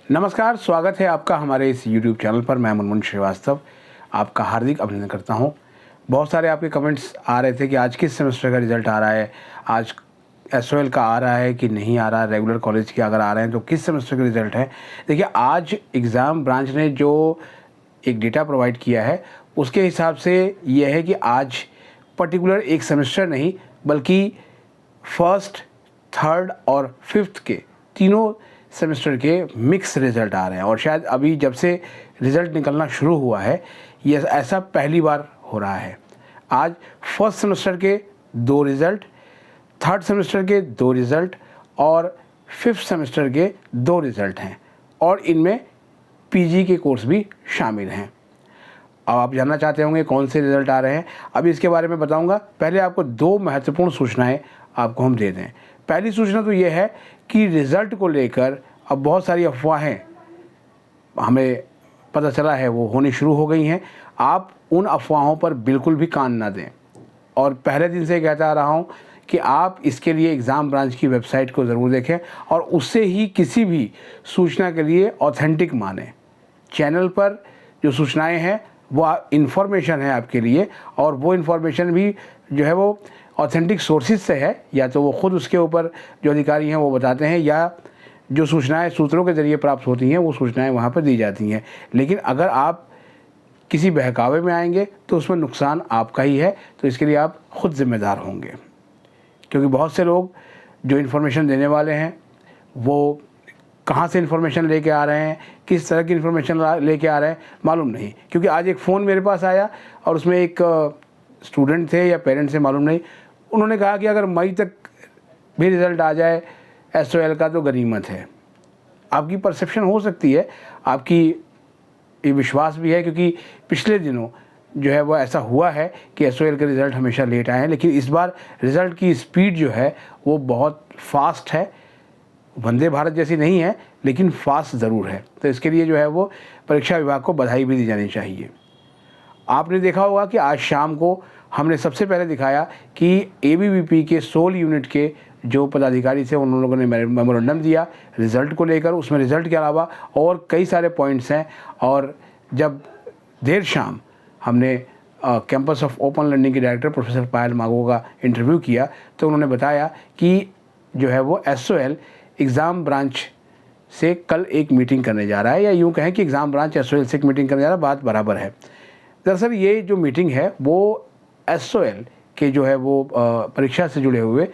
नमस्कार, स्वागत है आपका हमारे इस YouTube चैनल पर। मैं मुनमुन श्रीवास्तव आपका हार्दिक अभिनंदन करता हूं। बहुत सारे आपके कमेंट्स आ रहे थे कि आज किस सेमेस्टर का रिज़ल्ट आ रहा है, आज एसओएल का आ रहा है कि नहीं आ रहा, रेगुलर कॉलेज के अगर आ रहे हैं तो किस सेमेस्टर का रिज़ल्ट है। देखिए, आज एग्ज़ाम ब्रांच ने जो एक डेटा प्रोवाइड किया है उसके हिसाब से यह है कि आज पर्टिकुलर एक सेमेस्टर नहीं बल्कि फर्स्ट, थर्ड और फिफ्थ के तीनों सेमेस्टर के मिक्स रिज़ल्ट आ रहे हैं। और शायद अभी जब से रिज़ल्ट निकलना शुरू हुआ है ये ऐसा पहली बार हो रहा है। आज फर्स्ट सेमेस्टर के 2 रिज़ल्ट, थर्ड सेमेस्टर के 2 रिज़ल्ट और फिफ्थ सेमेस्टर के 2 रिज़ल्ट हैं और इनमें पीजी के कोर्स भी शामिल हैं। अब आप जानना चाहते होंगे कौन से रिज़ल्ट आ रहे हैं, अभी इसके बारे में बताऊंगा। पहले आपको 2 महत्वपूर्ण सूचनाएं आपको हम दे दें। पहली सूचना तो ये है कि रिज़ल्ट को लेकर अब बहुत सारी अफवाहें हमें पता चला है वो होनी शुरू हो गई हैं। आप उन अफवाहों पर बिल्कुल भी कान ना दें और पहले दिन से कहता आ रहा हूँ कि आप इसके लिए एग्ज़ाम ब्रांच की वेबसाइट को ज़रूर देखें और उससे ही किसी भी सूचना के लिए ऑथेंटिक मानें। चैनल पर जो सूचनाएं हैं वो इन्फॉर्मेशन है आपके लिए और वो इन्फॉर्मेशन भी जो है वो ऑथेंटिक सोर्सेज से है, या तो वो ख़ुद उसके ऊपर जो अधिकारी हैं वो बताते हैं या जो सूचनाएं सूत्रों के ज़रिए प्राप्त होती हैं वो सूचनाएं वहाँ पर दी जाती हैं। लेकिन अगर आप किसी बहकावे में आएंगे तो उसमें नुकसान आपका ही है, तो इसके लिए आप ख़ुद ज़िम्मेदार होंगे। क्योंकि बहुत से लोग जो इन्फॉर्मेशन देने वाले हैं वो कहाँ से इन्फॉर्मेशन लेके आ रहे हैं, किस तरह की इन्फॉर्मेशन लेके आ रहे हैं मालूम नहीं। क्योंकि आज एक फ़ोन मेरे पास आया और उसमें एक स्टूडेंट थे या पेरेंट्स थे मालूम नहीं, उन्होंने कहा कि अगर मई तक भी रिज़ल्ट आ जाए एसओएल का तो गनीमत है। आपकी परसेप्शन हो सकती है, आपकी ये विश्वास भी है, क्योंकि पिछले दिनों जो है वो ऐसा हुआ है कि एसओएल के रिज़ल्ट हमेशा लेट आए हैं, लेकिन इस बार रिज़ल्ट की स्पीड जो है वो बहुत फास्ट है। वंदे भारत जैसी नहीं है लेकिन फास्ट ज़रूर है, तो इसके लिए जो है वो परीक्षा विभाग को बधाई भी दी जानी चाहिए। आपने देखा होगा कि आज शाम को हमने सबसे पहले दिखाया कि एबीवीपी के 16 यूनिट के जो पदाधिकारी थे उन लोगों ने मेमोरेंडम दिया रिज़ल्ट को लेकर। उसमें रिज़ल्ट के अलावा और कई सारे पॉइंट्स हैं। और जब देर शाम हमने कैंपस ऑफ ओपन लर्निंग के डायरेक्टर प्रोफेसर पायल मागो का इंटरव्यू किया तो उन्होंने बताया कि जो है वो एसओएल एग्ज़ाम ब्रांच से कल एक मीटिंग करने जा रहा है, या यूँ कहें कि एग्ज़ाम ब्रांच एसओएल से एक मीटिंग करने जा रहा है, बात बराबर है। दरअसल ये जो मीटिंग है वो एसओएल के जो है वो परीक्षा से जुड़े हुए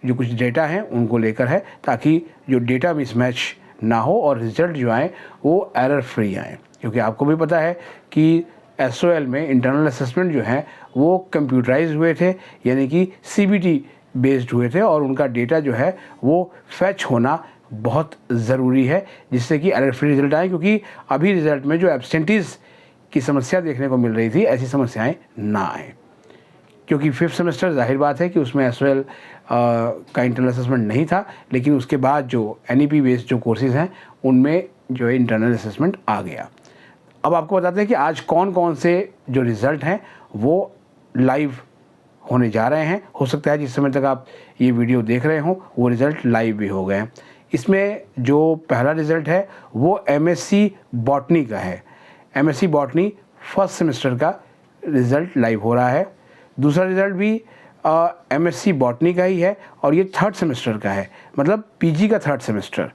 जो कुछ डेटा हैं उनको लेकर है, ताकि जो डेटा मिसमैच ना हो और रिज़ल्ट जो आए वो एरर फ्री आए। क्योंकि आपको भी पता है कि एसओएल में इंटरनल असेसमेंट जो हैं वो कंप्यूटराइज हुए थे, यानी कि सीबीटी बेस्ड हुए थे, और उनका डेटा जो है वो फैच होना बहुत ज़रूरी है जिससे कि एरर फ्री रिज़ल्ट आए। क्योंकि अभी रिज़ल्ट में जो एब्सेंटीज़ की समस्या देखने को मिल रही थी, ऐसी समस्याएं ना आए। क्योंकि फिफ्थ सेमेस्टर जाहिर बात है कि उसमें एसओएल का इंटरनल असेसमेंट नहीं था, लेकिन उसके बाद जो एनईपी बेस्ड जो कोर्सेज़ हैं उनमें जो है इंटरनल असेसमेंट आ गया। अब आपको बताते हैं कि आज कौन कौन से जो रिज़ल्ट हैं वो लाइव होने जा रहे हैं। हो सकता है जिस समय तक आप ये वीडियो देख रहे हों वो रिज़ल्ट लाइव भी हो गए हैं। इसमें जो पहला रिज़ल्ट है वो एमएससी बॉटनी का है। एमएससी बॉटनी फर्स्ट सेमेस्टर का रिज़ल्ट लाइव हो रहा है। दूसरा रिज़ल्ट भी एमएससी बॉटनी का ही है और ये थर्ड सेमेस्टर का है, मतलब पीजी का थर्ड सेमेस्टर।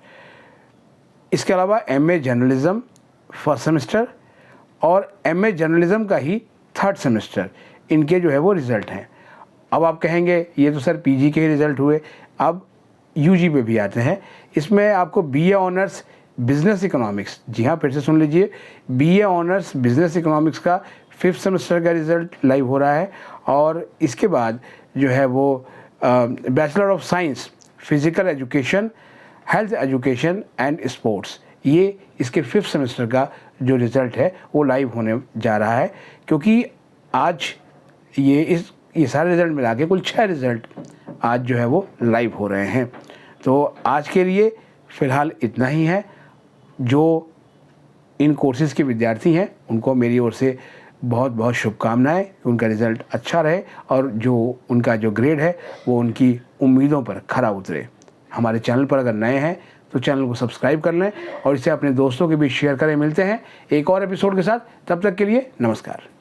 इसके अलावा एमए जर्नलिज़म फर्स्ट सेमेस्टर और एमए जर्नलिज़म का ही थर्ड सेमेस्टर, इनके जो है वो रिज़ल्ट हैं। अब आप कहेंगे ये तो सर पीजी के ही रिज़ल्ट हुए, अब यूजी पे भी आते हैं। इसमें आपको बीए ऑनर्स बिज़नेस इकोनॉमिक्स, जी हाँ फिर से सुन लीजिए, बीए ऑनर्स बिज़नेस इकोनॉमिक्स का फिफ्थ सेमेस्टर का रिज़ल्ट लाइव हो रहा है। और इसके बाद जो है वो bachelor of science physical education, health education and sports, ये इसके फिफ्थ सेमेस्टर का जो रिज़ल्ट है वो लाइव होने जा रहा है। क्योंकि आज ये सारे रिज़ल्ट मिला के कुल 6 रिज़ल्ट आज जो है वो लाइव हो रहे हैं। तो आज के लिए फ़िलहाल इतना ही है। जो इन कोर्सेज़ के विद्यार्थी हैं उनको मेरी ओर से बहुत बहुत शुभकामनाएं, उनका रिज़ल्ट अच्छा रहे और जो उनका जो ग्रेड है वो उनकी उम्मीदों पर खरा उतरे। हमारे चैनल पर अगर नए हैं तो चैनल को सब्सक्राइब कर लें और इसे अपने दोस्तों के बीच शेयर करें। मिलते हैं एक और एपिसोड के साथ, तब तक के लिए नमस्कार।